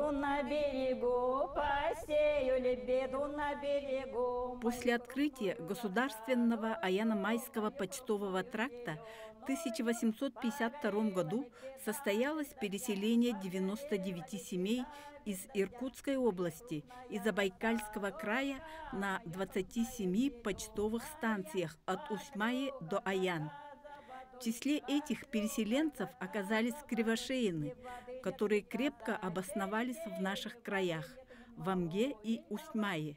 лебеду на берегу, посею лебеду на берегу. После открытия государственного Аяно-Майского почтового тракта в 1852 году состоялось переселение 99 семей из Иркутской области и Забайкальского края на 27 почтовых станциях от Усмаи до Аян. В числе этих переселенцев оказались кривошеины, которые крепко обосновались в наших краях – в Амге и Усмае.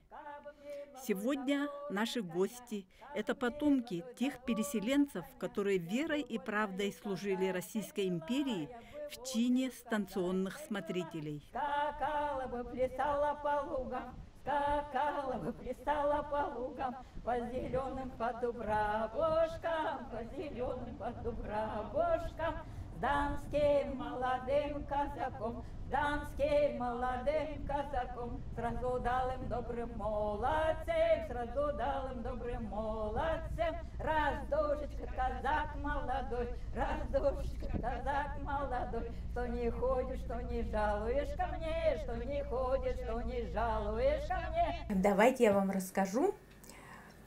Сегодня наши гости – это потомки тех переселенцев, которые верой и правдой служили Российской империи в чине станционных смотрителей. Скакала бы, плясала по лугам, скакала бы, плясала по лугам, по зеленым по дубравушкам, по зеленым по дубравушкам, дамским молодым казаком, дамским молодым казаком, сразу дал им добрым молодцем, сразу дал им добрым молодцем. Раз, душечка, казак молодой, раз, душечка, казак молодой, что не ходишь, что не жалуешь ко мне, что не ходишь, что не жалуешь ко мне. Давайте я вам расскажу.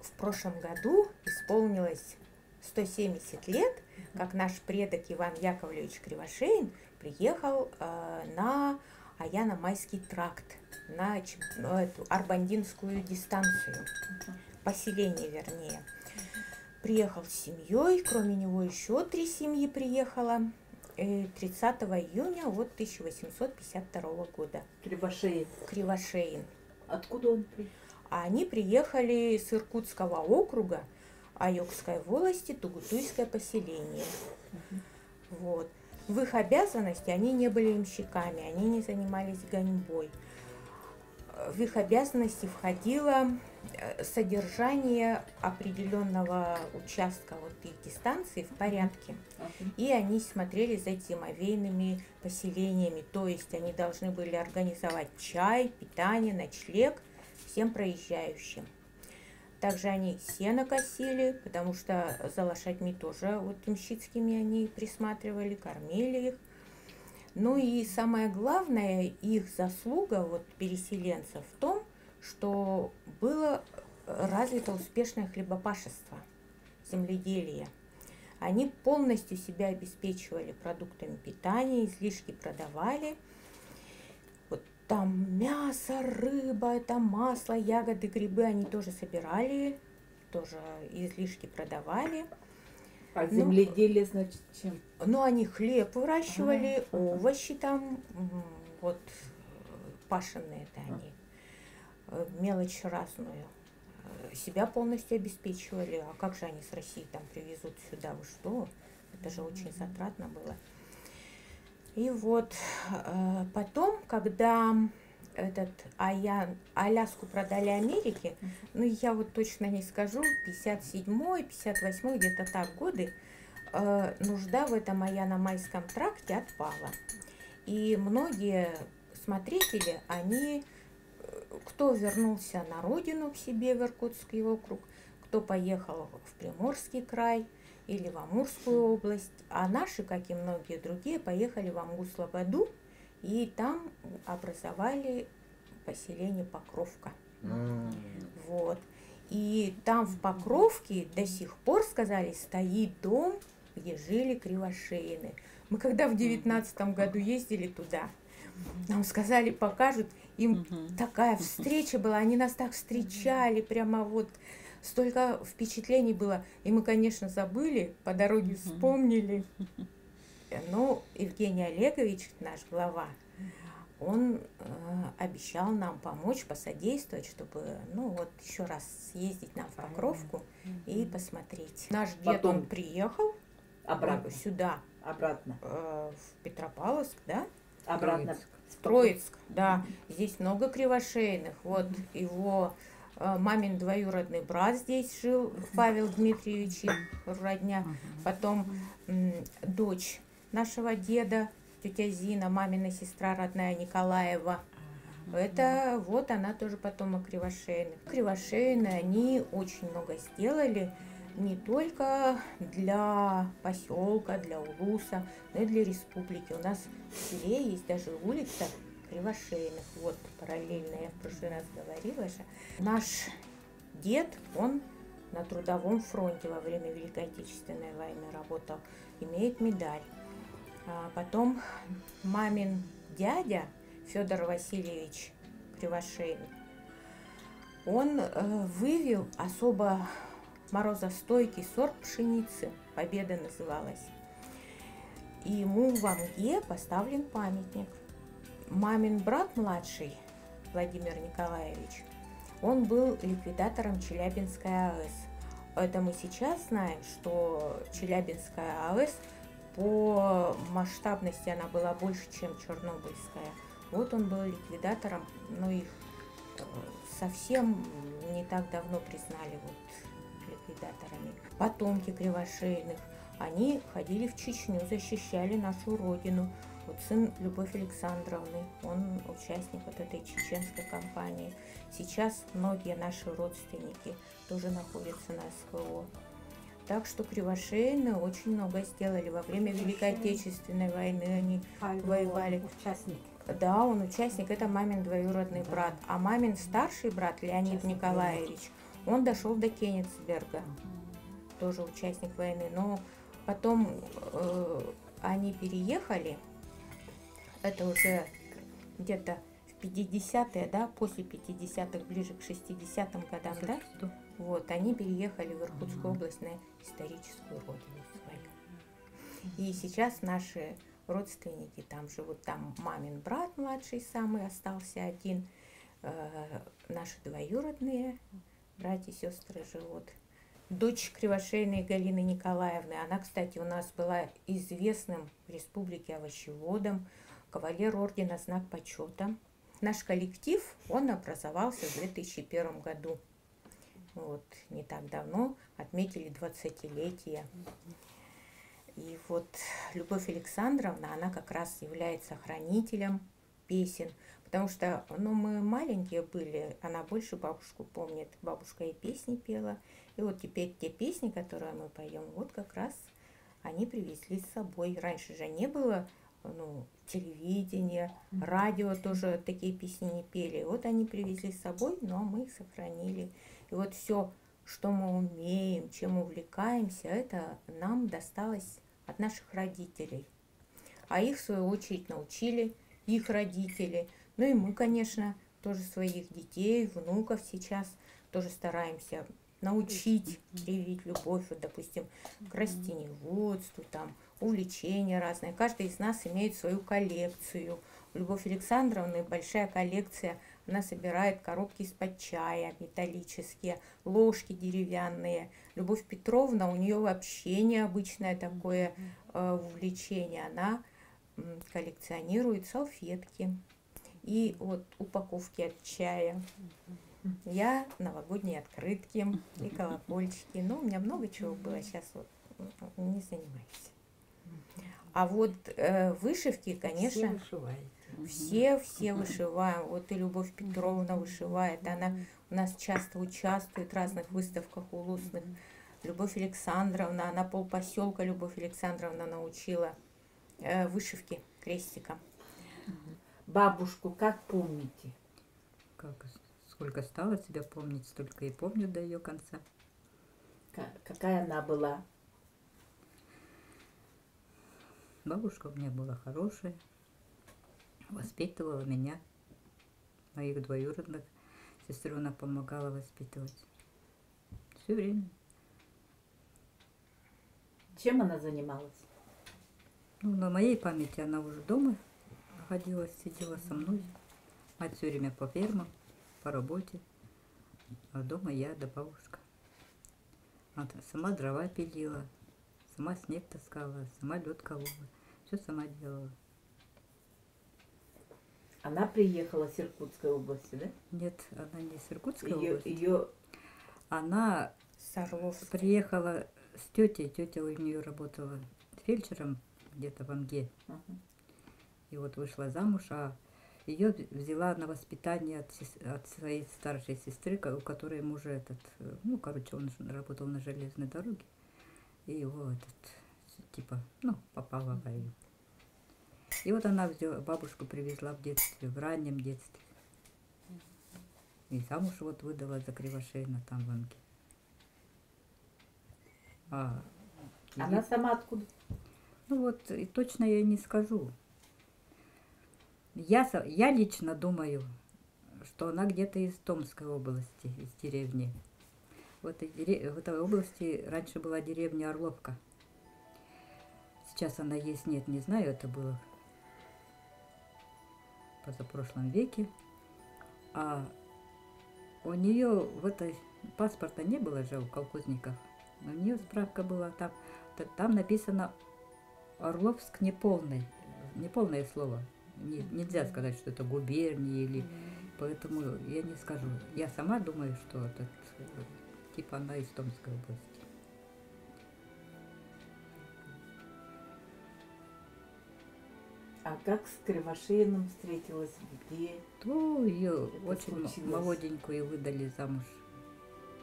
В прошлом году исполнилось 170 лет, как наш предок Иван Яковлевич Кривошеин приехал на Аяно-Майский тракт, на эту Арбандинскую дистанцию, поселение вернее. Приехал с семьей, кроме него еще 3 семьи приехало. 30 июня 1852 года. Кривошеин. Откуда он приехал? Они приехали с Иркутского округа, Айокской волости, Тугутуйское поселение. Вот. В их обязанности они не были ямщиками, они не занимались гоньбой. В их обязанности входило содержание определенного участка вот их дистанции в порядке. И они смотрели за зимовейными поселениями, то есть они должны были организовать чай, питание, ночлег всем проезжающим. Также они сено косили, потому что за лошадьми тоже вот ямщицкими они присматривали, кормили их. Ну и самое главное, их заслуга вот переселенцев в том, что было развито успешное хлебопашество, земледелие. Они полностью себя обеспечивали продуктами питания, излишки продавали. Вот там мясо, рыба, там масло, ягоды, грибы они тоже собирали, тоже излишки продавали. А земледелие, значит, чем? Ну, они хлеб выращивали, овощи там, вот пашенные-то они, мелочь разную. Себя полностью обеспечивали. А как же они с России там привезут сюда? Вы что? Это же очень затратно было. И вот потом, когда Аляску продали Америке, ну я вот точно не скажу, 57-й, 58-й, где-то так годы, нужда в этом Аяно-Майском тракте отпала. И многие смотрители, они, кто вернулся на родину к себе, в Иркутский округ, кто поехал в Приморский край или в Амурскую область, а наши, как и многие другие, поехали в Амгу-Слободу, и там образовали поселение Покровка. Вот. И там в Покровке до сих пор, сказали, стоит дом, где жили Кривошеины. Мы когда в 19-м году ездили туда, нам сказали, покажут, им такая встреча была, они нас так встречали, прямо вот столько впечатлений было. И мы, конечно, забыли, по дороге вспомнили. Но Евгений Олегович, наш глава, он обещал нам помочь, посодействовать, чтобы, ну вот, еще раз съездить нам в Покровку и посмотреть. Наш дед, он приехал обратно сюда, обратно в Петропавловск, да? Обратно в Троицк, да. Здесь много Кривошеиных. Вот его мамин двоюродный брат здесь жил, Павел Дмитриевич, родня. Потом дочь нашего деда, тетя Зина, мамина сестра родная Николаева. Это вот она тоже потомок Кривошеиных. Кривошеины, они очень много сделали не только для поселка, для улуса, но и для республики. У нас в селе есть даже улица Кривошеиных. Вот параллельно, я в прошлый раз говорила же. Наш дед, он на трудовом фронте во время Великой Отечественной войны работал, имеет медаль. А потом мамин дядя Федор Васильевич Кривошеин, он вывел особо морозостойкий сорт пшеницы, Победа называлась. И ему в Амге поставлен памятник. Мамин брат младший, Владимир Николаевич, он был ликвидатором Челябинской АЭС. Это мы сейчас знаем, что Челябинская АЭС по масштабности она была больше, чем Чернобыльская. Вот он был ликвидатором, но их совсем не так давно признали вот ликвидаторами. Потомки Кривошеиных, они ходили в Чечню, защищали нашу родину. Вот сын Любовь Александровны, он участник вот этой чеченской кампании. Сейчас многие наши родственники тоже находятся на СВО. Так что Кривошеины очень много сделали. Во время Великой Отечественной войны они воевали. Участник. Да, он участник, это мамин двоюродный брат. А мамин старший брат Леонид Николаевич, он дошел до Кенигсберга, тоже участник войны. Но потом они переехали, это уже где-то в 50-е, да, после 50-х, ближе к 60-м годам, да? Вот, они переехали в Иркутскую область на историческую родину свою. И сейчас наши родственники там живут, там мамин брат младший самый остался один, наши двоюродные братья и сестры живут. Дочь Кривошеиной Галины Николаевны, она, кстати, у нас была известным в республике овощеводом, кавалер ордена Знак почета. Наш коллектив, он образовался в 2001 году. Вот, не так давно отметили 20-летие. И вот Любовь Александровна, она как раз является хранителем песен, потому что, ну, мы маленькие были, она больше бабушку помнит, бабушка и песни пела, и вот теперь те песни, которые мы поем, вот как раз они привезли с собой. Раньше же не было, ну, телевидения, радио тоже такие песни не пели, вот они привезли с собой, но мы их сохранили. И вот все, что мы умеем, чем увлекаемся, это нам досталось от наших родителей. А их, в свою очередь, научили их родители. Ну и мы, конечно, тоже своих детей, внуков сейчас тоже стараемся научить, привить любовь, вот, допустим, к растениеводству, там, увлечения разные. Каждый из нас имеет свою коллекцию. У Любовь Александровны большая коллекция. Она собирает коробки из-под чая металлические, ложки деревянные. Любовь Петровна, у нее вообще необычное такое увлечение. Она коллекционирует салфетки и вот упаковки от чая. Я новогодние открытки и колокольчики. Ну, у меня много чего было, сейчас вот не занимаюсь. А вот вышивки, конечно, все вышиваем. Вот и Любовь Петровна вышивает. Она у нас часто участвует в разных выставках улусных. Любовь Александровна, она полпоселка Любовь Александровна научила вышивки крестиком. Бабушку как помните? Как, сколько стало себя помнить, столько и помню до ее конца. Какая она была? Бабушка у меня была хорошая, воспитывала меня, моих двоюродных. Сестру она помогала воспитывать. Все время. Чем она занималась? Ну, на моей памяти она уже дома находилась, сидела со мной. Мать все время по фермам, по работе. А дома я да бабушка. Она сама дрова пилила, сама снег таскала, сама лед колола. Все сама делала. Она приехала с Иркутской области, да? Нет, она не с Иркутской области. Ее... Она Орловской. приехала с тетей. Тетя у нее работала фельдшером где-то в Амге. И вот вышла замуж, а ее взяла на воспитание от своей старшей сестры, у которой муж этот, ну, короче, он работал на железной дороге. И его этот, типа, ну, попал в аварию. И вот она взяла, бабушку привезла в детстве, в раннем детстве. И замуж вот выдала за Кривошеина там в Анге. Она сама откуда? Ну вот, и точно я не скажу. Я лично думаю, что она где-то из Томской области, из деревни. В этой области раньше была деревня Орловка. Сейчас она есть, нет, не знаю, это было в позапрошлом веке. А у нее в этой паспорта не было же у колхозников. У нее справка была там написано Орловск неполное слово. Нельзя сказать, что это губерния или... Поэтому я не скажу. Я сама думаю, что это типа она из Томской области. А как с Кривошеиным встретилась? Где? То ее Это очень случилось? молоденькую выдали замуж.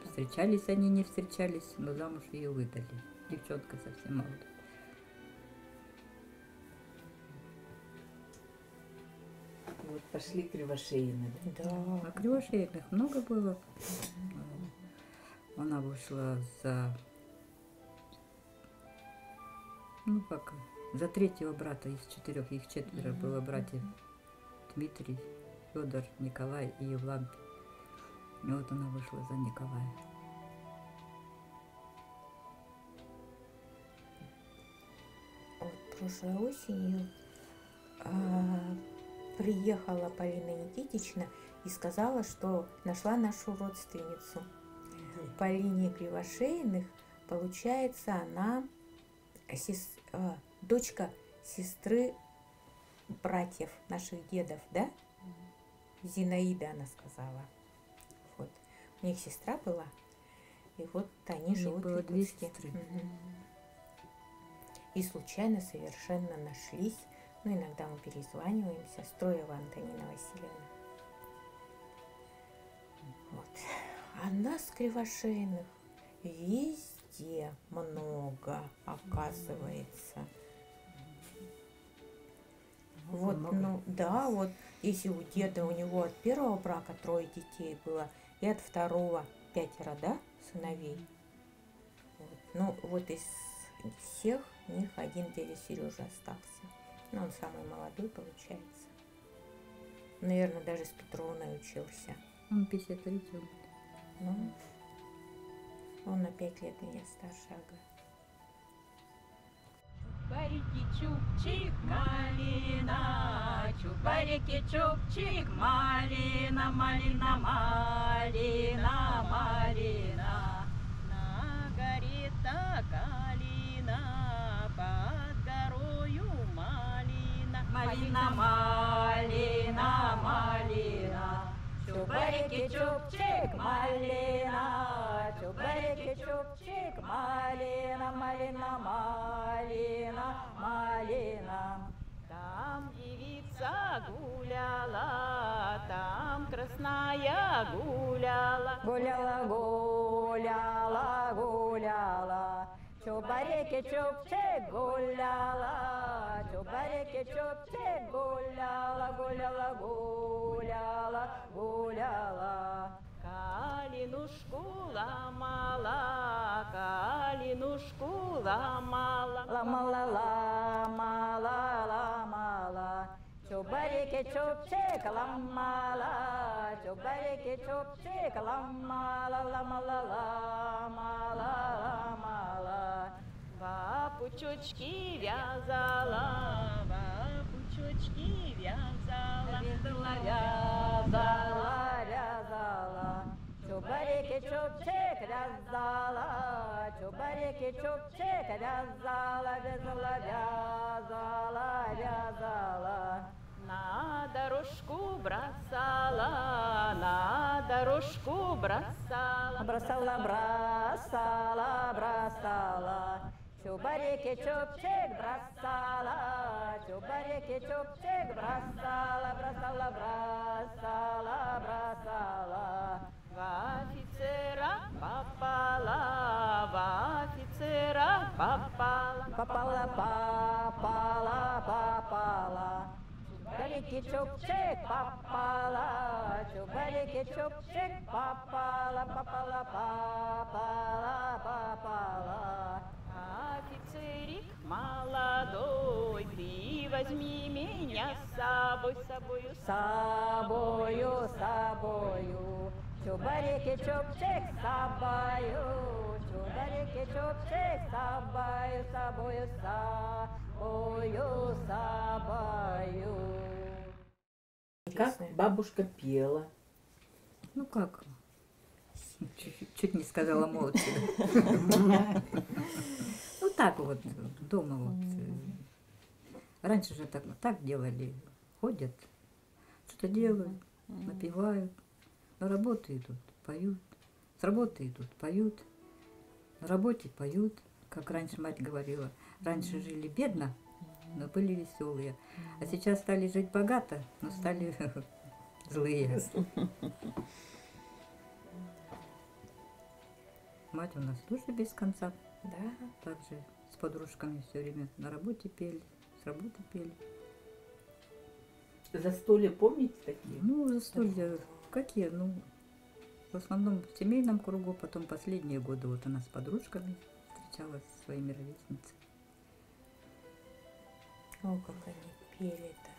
Встречались они, не встречались, но замуж ее выдали. Девчонка совсем молодая. Вот пошли Кривошеины. Да? Да. А Кривошеиных много было. Она вышла за... за третьего брата из 4, их 4 было братьев. Дмитрий, Федор, Николай и Евлампий. И вот она вышла за Николая. Вот прошлой осенью приехала Полина Никитична и сказала, что нашла нашу родственницу. По линии Кривошеиных, получается, она дочка сестры братьев наших дедов, да? Зинаида, она сказала. Вот. У них сестра была, и вот они У них живут было в 2 Якутске. сестры. Мгм. И случайно совершенно нашлись. Ну, иногда мы перезваниваемся. Строева Антонина Васильевна. Вот. А нас, Кривошеиных, везде много, оказывается. Вот, много? ну, да, вот, если у деда, у него от первого брака 3 детей было, и от второго 5, да, сыновей. Вот. Ну, вот из всех них один дядя Сережа остался. Ну, он самый молодой, получается. Наверное, даже с Петровной учился. Он 53-й год. Ну, он на 5 лет меня старше, ага. Чубарики чубчик малина, чубарики чубчик малина, малина, малина, малина. На горе-то калина, под горою малина, малина, малина, малина. Чубарики чубчик малина, чубарики чубчик малина, малина, малина, малина. Там девица гуляла, там красная гуляла, гуляла, гуляла, гуляла. Чубарики чубчик гуляла, чубарики чубчик гуляла, гуляла, гуляла, гуляла. Калинушку ломала, калинушку ломала, ломала, ломала, ломала. Чубарики чубчик ломала, чубарики чубчик ломала, ломала, ломала, ломала. Папучочки вязала, папучочки вязала, вязала, вязала. Чубарики чубчик вязала, чубарики чубчик вязала, вязала, вязала, вязала. На дорожку бросала, на дорожку бросала, бросала, бросала, бросала. Чубарики чубчик бросала, чубарики чубчик бросала, бросала, бросала, бросала. В офицера попала, в офицера попала, попала, попала, попала. чубарики-чубчик попала, чубарики-чубчик попала, попала, попала, попала. Офицерик молодой, ты возьми меня с собой, с собою, с собою, с собою. Чубарики-чубчик с собою, чубарики-чубчик с собою, с собою, с собою, с собою. Как бабушка пела? Ну как? Чуть не сказала молча. Ну так вот, дома вот. Раньше же так делали. Ходят, что-то делают, напевают. На работу идут, поют. С работы идут, поют. На работе поют. Как раньше мать говорила. Раньше жили бедно, но были веселые. А сейчас стали жить богато, но стали злые. Мать у нас тоже без конца. Да. Также с подружками все время на работе пели, с работы пели. Застолья помните такие? Ну, застолья какие? Ну, в основном в семейном кругу, потом последние годы вот она с подружками встречалась со своими ровесницами. О, как они пели-то.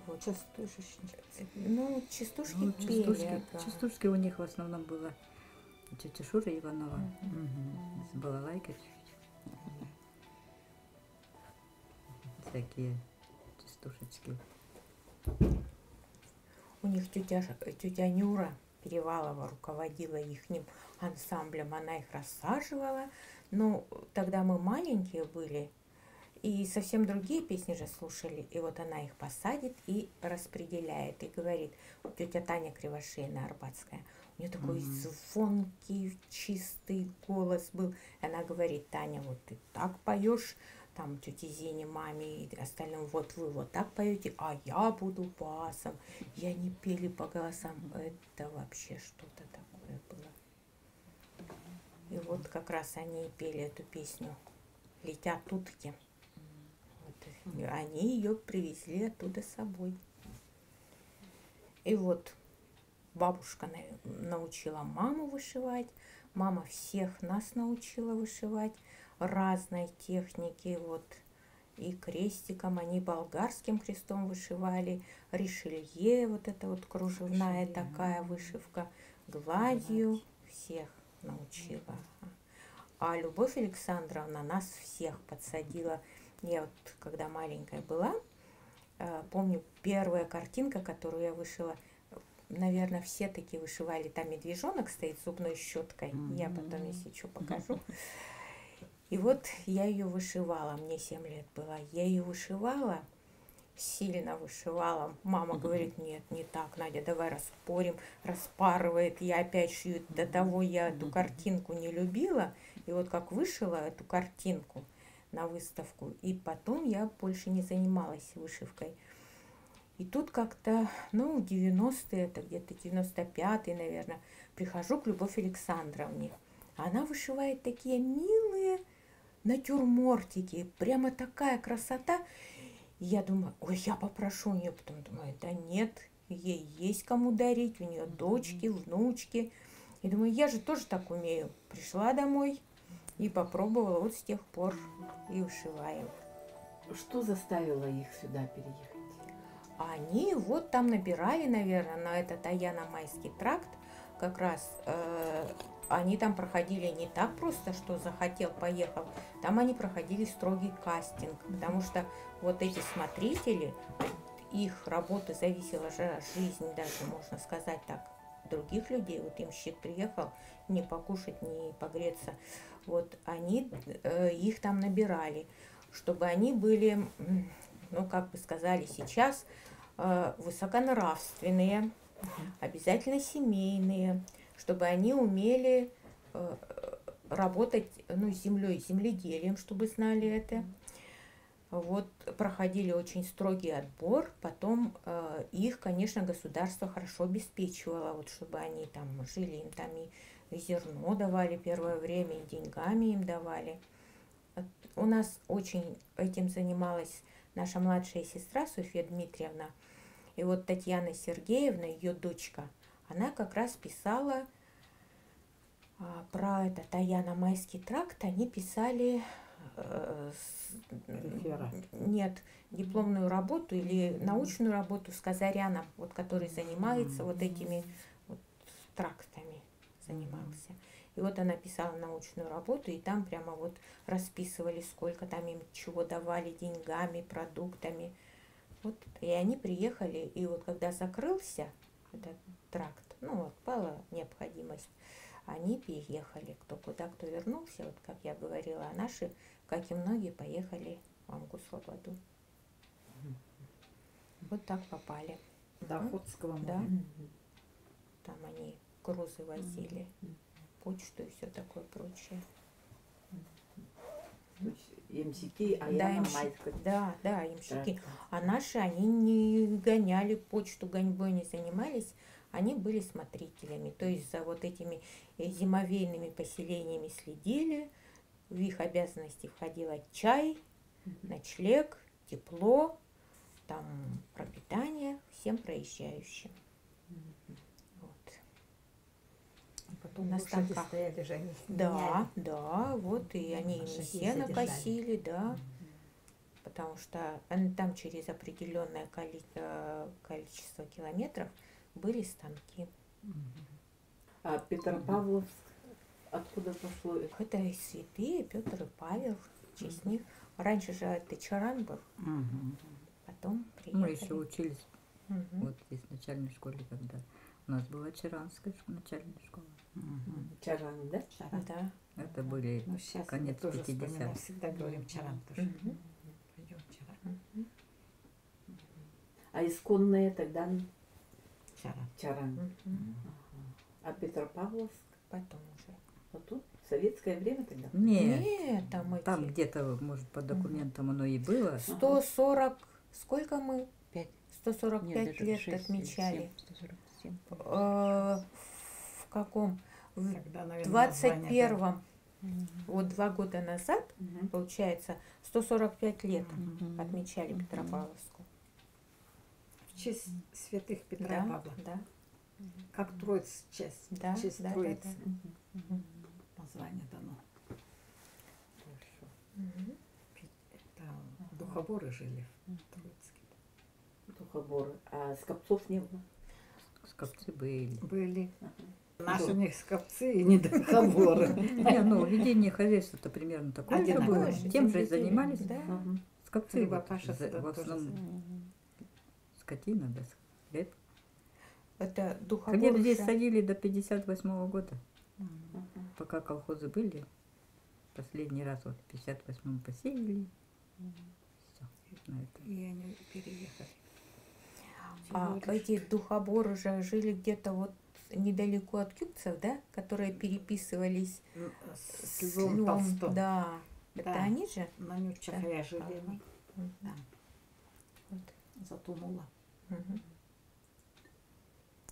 Вот. Частушечники. Ну, частушки Ну, пели. ага. частушки у них в основном была тетя Шура Иванова с балалайкой чуть-чуть. Всякие частушечки. У них тетя Нюра Перевалова руководила ихним ансамблем, она их рассаживала. Но тогда мы маленькие были, и совсем другие песни же слушали. И вот она их посадит и распределяет. И говорит, тетя Таня Кривошеина Арбатская, у нее такой звонкий, чистый голос был. И она говорит, Таня, вот ты так поешь, там тете Зине, маме и остальным, вот вы вот так поете, а я буду басом. И они пели по голосам. Это вообще что-то такое было. И вот как раз они пели эту песню «Летят утки». Вот. И они ее привезли оттуда с собой. И вот бабушка научила маму вышивать, мама всех нас научила вышивать разной техники, вот, и крестиком, они болгарским крестом вышивали, ришелье, вот это вот кружевная такая вышивка, гладью всех научила. А Любовь Александровна нас всех подсадила. Я вот, когда маленькая была, помню, первая картинка, которую я вышила, наверное, все такие вышивали, там медвежонок стоит с зубной щеткой, я потом, если что, покажу. И вот я ее вышивала, мне 7 лет было. Я ее вышивала, сильно вышивала. Мама говорит, нет, не так, Надя, давай распорим, распарывает. Я опять шью. До того я эту картинку не любила. И вот как вышила эту картинку на выставку, и потом я больше не занималась вышивкой. И тут как-то, ну, 90-е, это где-то 95-й, наверное, прихожу к Любовь Александровне. Она вышивает такие милые натюрмортики, прямо такая красота. И я думаю, ой, я попрошу у нее, потом думаю, да нет, ей есть кому дарить, у нее дочки, внучки. И думаю, я же тоже так умею. Пришла домой и попробовала, вот с тех пор и вышиваем. Что заставило их сюда переехать? Они вот там набирали, наверное, на этот Аяно-Майский тракт, как раз они там проходили не так просто, что захотел, поехал. Там они проходили строгий кастинг, потому что вот эти смотрители, от их работы зависела же жизнь, даже можно сказать так, других людей. Вот имщик приехал не покушать, не погреться. Вот они их там набирали, чтобы они были, ну как бы сказали сейчас, высоконравственные, обязательно семейные, чтобы они умели работать, ну, с землей, земледелием, чтобы знали это. Вот проходили очень строгий отбор, потом их, конечно, государство хорошо обеспечивало, вот чтобы они там жили, им там и зерно давали первое время, и деньгами им давали. У нас очень этим занималась наша младшая сестра Софья Дмитриевна. И вот Татьяна Сергеевна, ее дочка, она как раз писала про этот Аяно-Майский тракт. Они писали нет, дипломную работу или научную работу с Казаряном, вот, который занимается вот этими вот трактами, занимался. И вот она писала научную работу, и там прямо вот расписывали, сколько там им чего давали деньгами, продуктами. Вот, и они приехали, и вот когда закрылся этот тракт, ну, вот, пала необходимость, они переехали, кто куда, кто вернулся, вот как я говорила, а наши, как и многие, поехали в Амгу-Слободу. Вот так попали. До Охотского моря. Да. Там они грузы возили, почту и все такое прочее. То есть ямщики, а Да, я на ямщик- майской. Да, да, ямщики. Так. А наши, они не гоняли почту, гоньбой не занимались, они были смотрителями. То есть за вот этими зимовейными поселениями следили. В их обязанности входило чай, ночлег, тепло, там пропитание всем проезжающим. Вот. И потом На лошади станках. стояли же, они их Да, меняли. да, вот и они и Лошадей сено задержали. косили, да. Потому что там через определенное количество километров были станки. А Петропавловск откуда пошло? Это и святые Петр и Павел, в честь них. Раньше же это Чаран был, потом Мы еще приехали. учились Мгм. вот здесь в начальной школе, когда у нас была Чаранская начальная школа. Чаран, да? Чаран. Да. Это были Ну, сейчас конец мы тоже 50-х. вспоминаем, всегда говорим Чаран тоже. Мгм. Пойдем Чаран. А исконные тогда Чаран. Чаран. Мгм. А Петропавловск? Потом уже. Вот тут? В советское время тогда? Нет, Нет, там эти там где-то, может, по документам оно и было. 140, сколько мы? 5. 145 лет отмечали. 147. В каком? В Тогда, наверное, 21-м. Вот 2 года назад, Мгм. получается, 145 лет отмечали Петропавловску. В честь святых Петра и Да, Павла. да, Как Троиц честь. да, Честь да, да, Троицы. да. Название дано. Хорошо. Мгм. Там духоборы жили в Троицке. Духоборы. А скопцов не было? Скопцы были. Были. Ага. Наши не скопцы и не духоборы. Не, ну, ведение хозяйства-то примерно такое же Одинаковое было. же, Тем же и земледелие, занимались. да. Ага. Скопцы Либо вот Паша сюда в тоже основном скотина, да, хлеб. Это Хлеб духобор здесь уже- садили до 58 года, Ага. пока колхозы были. Последний раз вот в 58-м посеяли. Всё, на этом. И они переехали. А эти духоборы уже жили где-то вот недалеко от Кюкцев, да, которые переписывались С Львом Толстым. Да. Это Да. они же? На Нюрчахая жили они. Мгм. Да. Вот. Затумула. Мгм.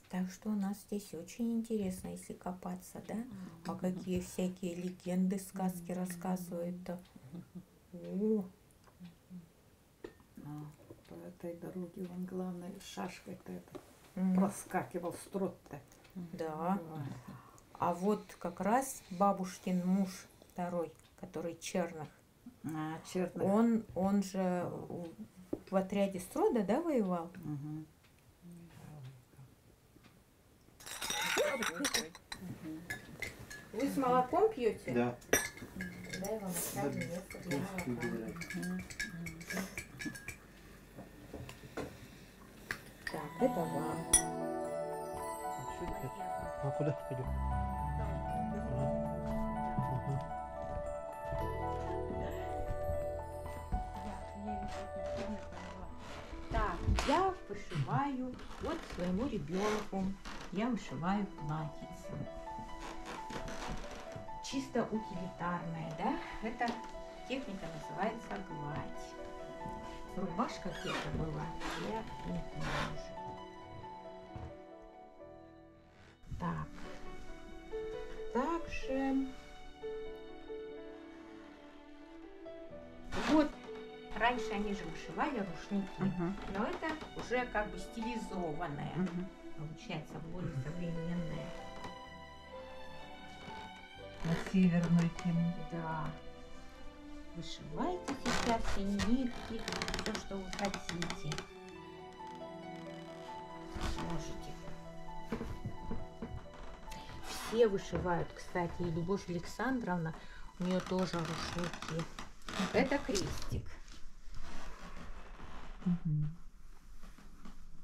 Так что у нас здесь очень интересно, если копаться, да? А какие всякие легенды, сказки рассказывают-то. О, А по этой дороге он, главное, шашкой-то это мгм. проскакивал строт-то. Да. А вот как раз бабушкин муж второй, который Черных, А, черных. он же в отряде Строда, да, воевал? Мгм. Вы с молоком пьете? Да. Да, я вам оставлю место для молока. Так, это вам. А куда пойдем? Так, я вышиваю вот своему ребенку. Я вышиваю платьице. Чисто утилитарная, да? Эта техника называется гладь. Рубашка где-то была, я не помню уже. Так. Также вот раньше они же вышивали рушники, Ага. но это уже как бы стилизованное, Мгм. получается, более современное. На северную тему. Да. Вышивайте сейчас и нитки, все, что вы хотите. Можете. Все вышивают, кстати, и Любовь Александровна, у нее тоже рушники. Это крестик.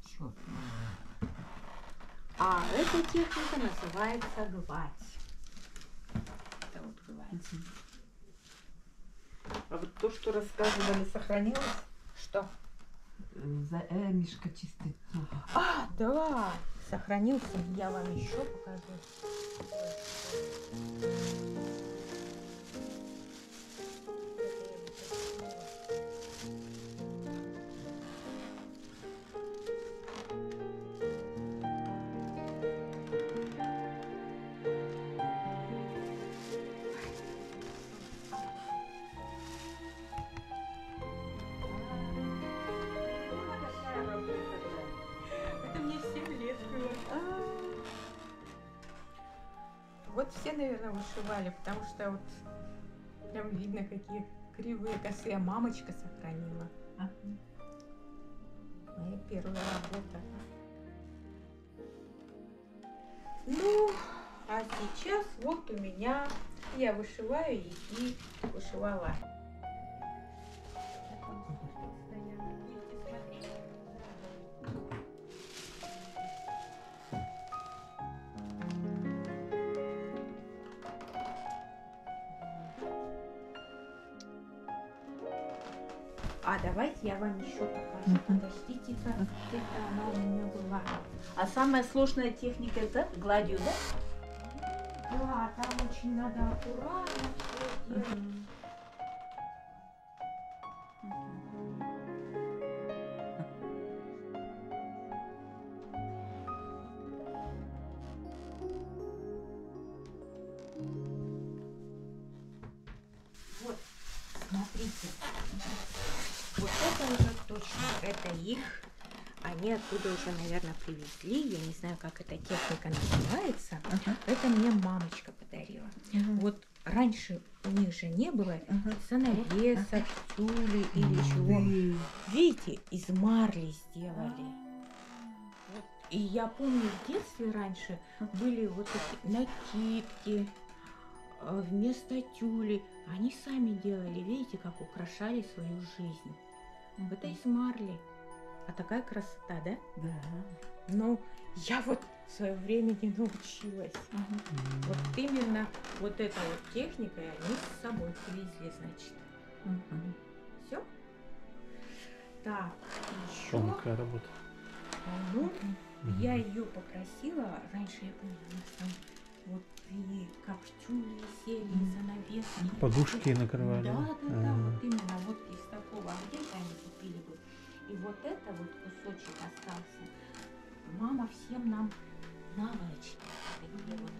Чёрт. А эта техника называется гладь. Это вот гладь. А вот то, что рассказывали, сохранилось? Что? За мишка чистить зубы. А, да, сохранился. Я вам еще покажу. Это мне 7 лет было. Вот все, наверное, вышивали, потому что вот прям видно, какие кривые, косые. Мамочка сохранила. Моя первая работа. Ну, а сейчас вот у меня я вышиваю и вышивала. А давайте я вам еще покажу. Подождите-ка, это она у меня была. А самая сложная техника это гладью, да? Да, там очень надо аккуратно все делать. Вот, смотрите. Вот это уже точно, это их. Они оттуда уже, наверное, привезли. Я не знаю, как эта техника называется. Это мне мамочка подарила. Вот раньше у них же не было занавесок, тюли или чего. Видите, из марли сделали. Вот. И я помню, в детстве раньше были вот эти накидки вместо тюли. Они сами делали, видите, как украшали свою жизнь. Это из марли. А такая красота, да? Да. Ну, я вот в свое время не научилась. Вот именно вот эта вот техника они с собой привезли, значит. Все? Так, еще. Тонкая работа. Ну, я ее попросила, раньше я помню, у нас там вот и как тюли сели, занавески. Подушки накрывали. Да, да? да, вот именно вот из такого. А где-то они купили бы. И вот это вот кусочек остался. Мама всем нам наволочки такие вот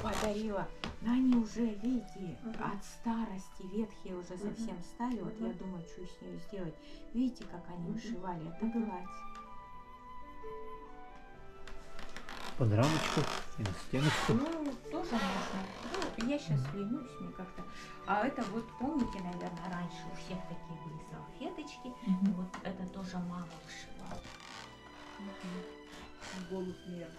подарила. Но они уже, видите, от старости ветхие уже совсем стали. Вот я думаю, что с ней сделать. Видите, как они вышивали? Это гладь. Под рамочку и на стеночку. Ну, тоже можно. Ну, я сейчас ленюсь, мне как-то. А это вот, помните, наверное, раньше у всех такие были салфеточки. Вот это тоже мама вышивала. Голубь мир.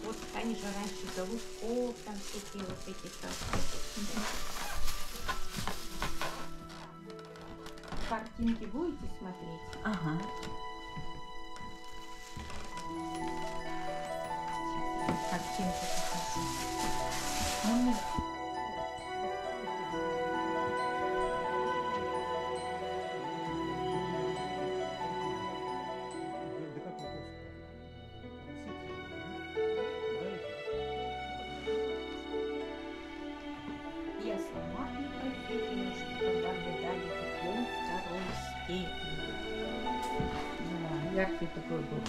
Вот они же раньше голубков, там всякие вот эти салфеточки. Картинки будете смотреть? Ага. Картинку покажу. Ну, мне я сама не поверила, что когда мне дали диплом второй степени. Да, яркий такой был.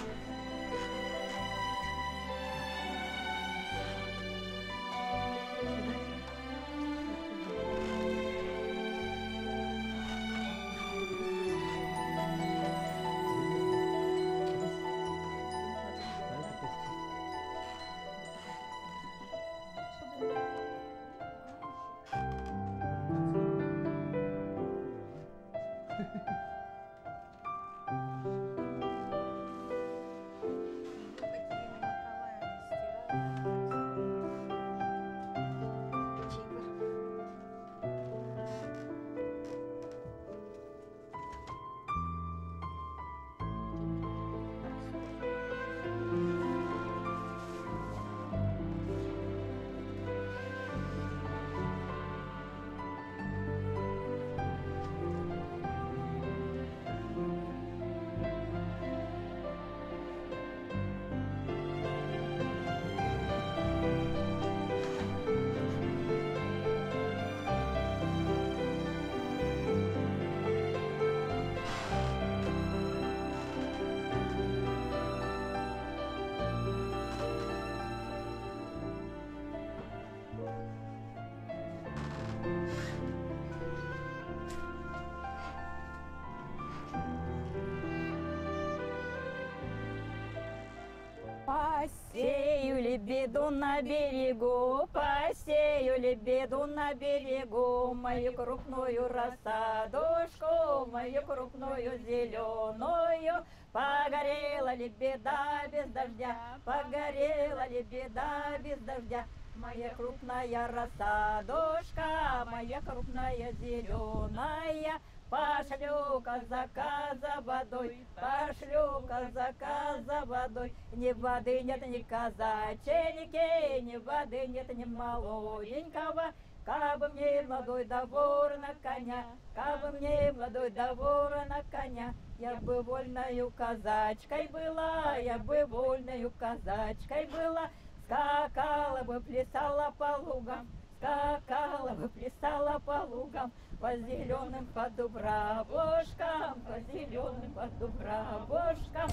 Посею лебеду на берегу, посею лебеду на берегу, мою крупную рассадушку, мою крупную зеленую. Погорела лебеда без дождя, погорела лебеда без дождя. Моя крупная рассадушка, моя крупная зеленая. Пошлю казака за водой, пошлю казака за водой. Ни воды нет, ни казаченьки, ни воды нет, ни молоденького. Кабы мне молодой да вор на коня, кабы мне молодой да вор на коня. Я бы вольною казачкой была, я бы вольною казачкой была. Скакала бы, плясала по лугам, скакала бы, плясала по лугам, по зеленым по дубравушкам, по зеленым по дубравушкам.